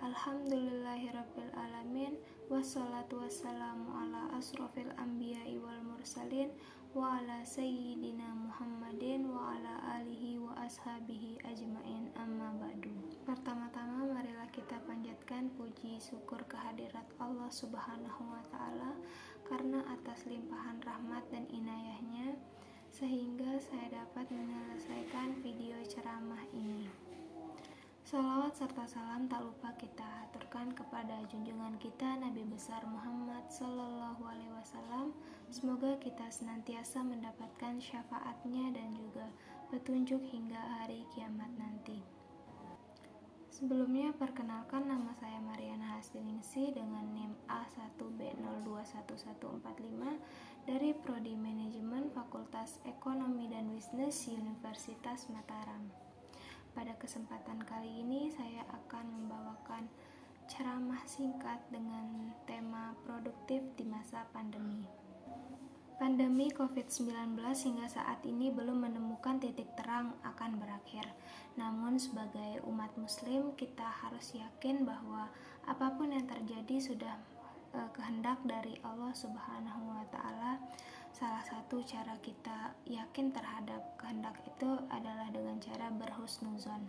Alhamdulillahirabbil alamin, wassalatu wassalamu ala asrofil anbiya'i wal mursalin wa ala sayyidina Muhammadin wa ala alihi wa ashabihi ajmain, amma ba'du. Pertama-tama marilah kita panjatkan puji syukur kehadirat Allah Subhanahu wa ta'ala karena atas limpahan rahmat dan inayahnya sehingga saya dapat menyelesaikan video ceramah ini. Salawat serta salam tak lupa kita aturkan kepada junjungan kita Nabi besar Muhammad Sallallahu Alaihi Wasallam. Semoga kita senantiasa mendapatkan syafaatnya dan juga petunjuk hingga hari kiamat nanti. Sebelumnya perkenalkan, nama saya Mariana Hasdiningsih dengan NIM A1B021145 dari Prodi Manajemen Fakultas Ekonomi dan Bisnis Universitas Mataram. Pada kesempatan kali ini saya akan membawakan ceramah singkat dengan tema produktif di masa pandemi. Pandemi COVID-19 hingga saat ini belum menemukan titik terang akan berakhir. Namun sebagai umat muslim kita harus yakin bahwa apapun yang terjadi sudah kehendak dari Allah Subhanahu wa ta'ala. Salah satu cara kita yakin terhadap kehendak itu adalah dengan cara berhusnuzon.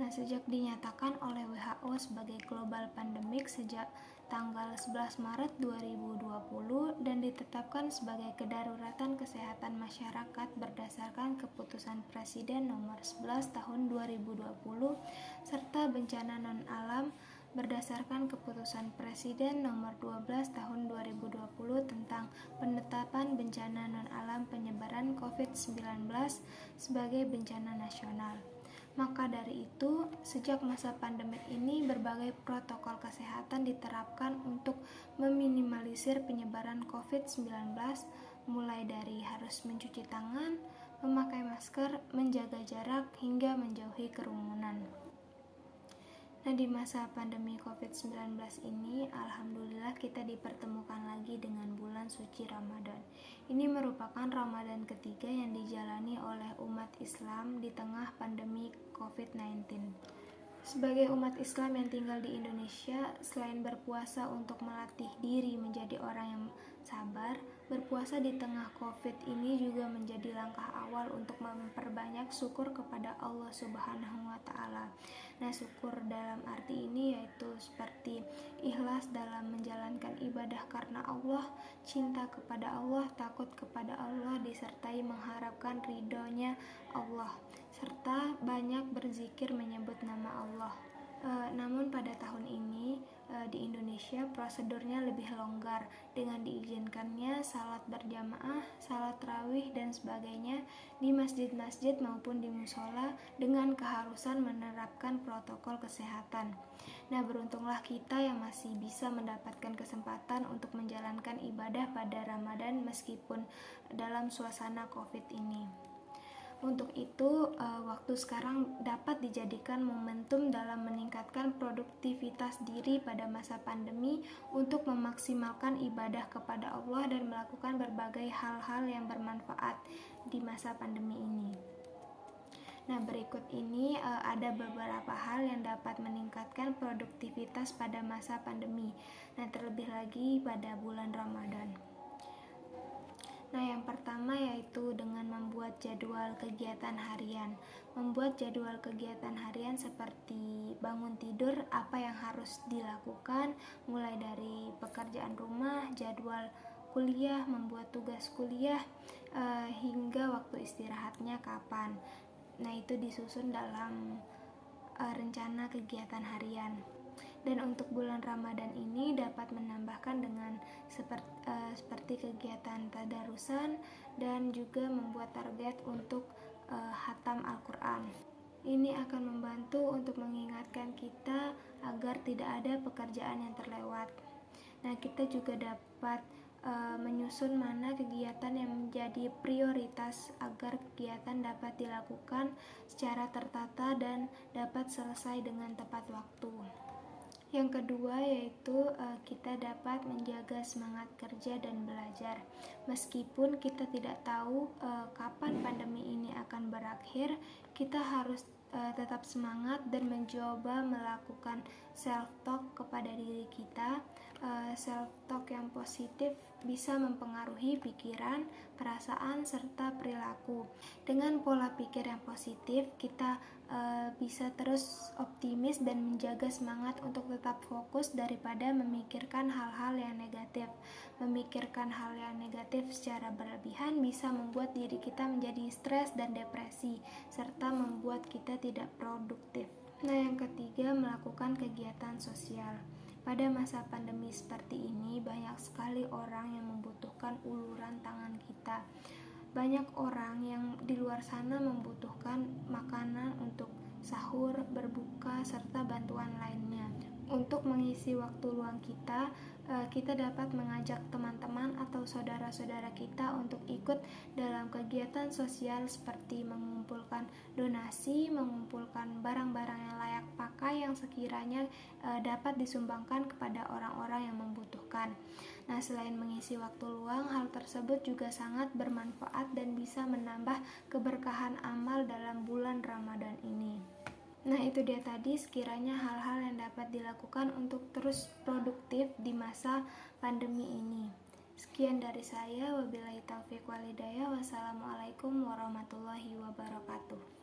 Nah, sejak dinyatakan oleh WHO sebagai global pandemic sejak tanggal 11 Maret 2020 dan ditetapkan sebagai kedaruratan kesehatan masyarakat berdasarkan keputusan Presiden nomor 11 tahun 2020 serta bencana non-alam berdasarkan keputusan Presiden nomor 12 tahun 2020 tentang penetapan bencana non-alam penyebaran COVID-19 sebagai bencana nasional. Maka dari itu, sejak masa pandemik ini berbagai protokol kesehatan diterapkan untuk meminimalisir penyebaran COVID-19, mulai dari harus mencuci tangan, memakai masker, menjaga jarak, hingga menjauhi kerumunan. Nah, di masa pandemi COVID-19 ini, alhamdulillah kita dipertemukan lagi dengan bulan suci Ramadan. Ini merupakan Ramadan ketiga yang dijalani oleh umat Islam di tengah pandemi COVID-19. Sebagai umat Islam yang tinggal di Indonesia, selain berpuasa untuk melatih diri menjadi orang yang sabar, berpuasa di tengah COVID ini juga menjadi langkah awal untuk memperbanyak syukur kepada Allah Subhanahu wa ta'ala. Nah, syukur dalam arti ini yaitu seperti ikhlas dalam menjalankan ibadah karena Allah, cinta kepada Allah, takut kepada Allah, disertai mengharapkan ridhonya Allah, serta banyak berzikir menyebut nama Allah. Namun pada tahun ini di Indonesia prosedurnya lebih longgar dengan diizinkannya salat berjamaah, salat tarawih dan sebagainya di masjid-masjid maupun di musola dengan keharusan menerapkan protokol kesehatan. Nah, beruntunglah kita yang masih bisa mendapatkan kesempatan untuk menjalankan ibadah pada Ramadan meskipun dalam suasana COVID ini. Untuk itu, waktu sekarang dapat dijadikan momentum dalam meningkatkan produktivitas diri pada masa pandemi untuk memaksimalkan ibadah kepada Allah dan melakukan berbagai hal-hal yang bermanfaat di masa pandemi ini. Nah, berikut ini ada beberapa hal yang dapat meningkatkan produktivitas pada masa pandemi. Nah, terlebih lagi pada bulan Ramadan. Nah, yang pertama yaitu dengan membuat jadwal kegiatan harian. Membuat jadwal kegiatan harian seperti bangun tidur, apa yang harus dilakukan, mulai dari pekerjaan rumah, jadwal kuliah, membuat tugas kuliah, hingga waktu istirahatnya kapan. Nah, itu disusun dalam rencana kegiatan harian. Dan untuk bulan Ramadan ini dapat menambahkan dengan seperti kegiatan tadarusan dan juga membuat target untuk khatam Al-Quran. Ini akan membantu untuk mengingatkan kita agar tidak ada pekerjaan yang terlewat. Nah, kita juga dapat menyusun mana kegiatan yang menjadi prioritas agar kegiatan dapat dilakukan secara tertata dan dapat selesai dengan tepat waktu. Yang kedua yaitu kita dapat menjaga semangat kerja dan belajar. Meskipun kita tidak tahu kapan pandemi ini akan berakhir, kita harus tetap semangat dan mencoba melakukan self talk kepada diri kita. Self talk yang positif bisa mempengaruhi pikiran, perasaan, serta perilaku. Dengan pola pikir yang positif, kita bisa terus optimis dan menjaga semangat untuk tetap fokus daripada memikirkan hal-hal yang negatif. Memikirkan hal yang negatif secara berlebihan bisa membuat diri kita menjadi stres dan depresi, serta membuat kita tidak produktif. Nah, yang ketiga, melakukan kegiatan sosial. Pada masa pandemi seperti ini, banyak sekali orang yang membutuhkan uluran tangan kita. Banyak orang yang di luar sana membutuhkan makanan untuk sahur, berbuka, serta bantuan lainnya. Untuk mengisi waktu luang kita, kita dapat mengajak teman-teman atau saudara-saudara kita untuk ikut dalam kegiatan sosial seperti mengumpulkan donasi, mengumpulkan barang-barang yang layak pakai yang sekiranya dapat disumbangkan kepada orang-orang yang membutuhkan. Nah, selain mengisi waktu luang, hal tersebut juga sangat bermanfaat dan bisa menambah keberkahan amal dalam bulan Ramadan ini. Nah, itu dia tadi sekiranya hal-hal yang dapat dilakukan untuk terus produktif di masa pandemi ini. Sekian dari saya, wabillahi taufiq wal hidayah. Wassalamualaikum warahmatullahi wabarakatuh.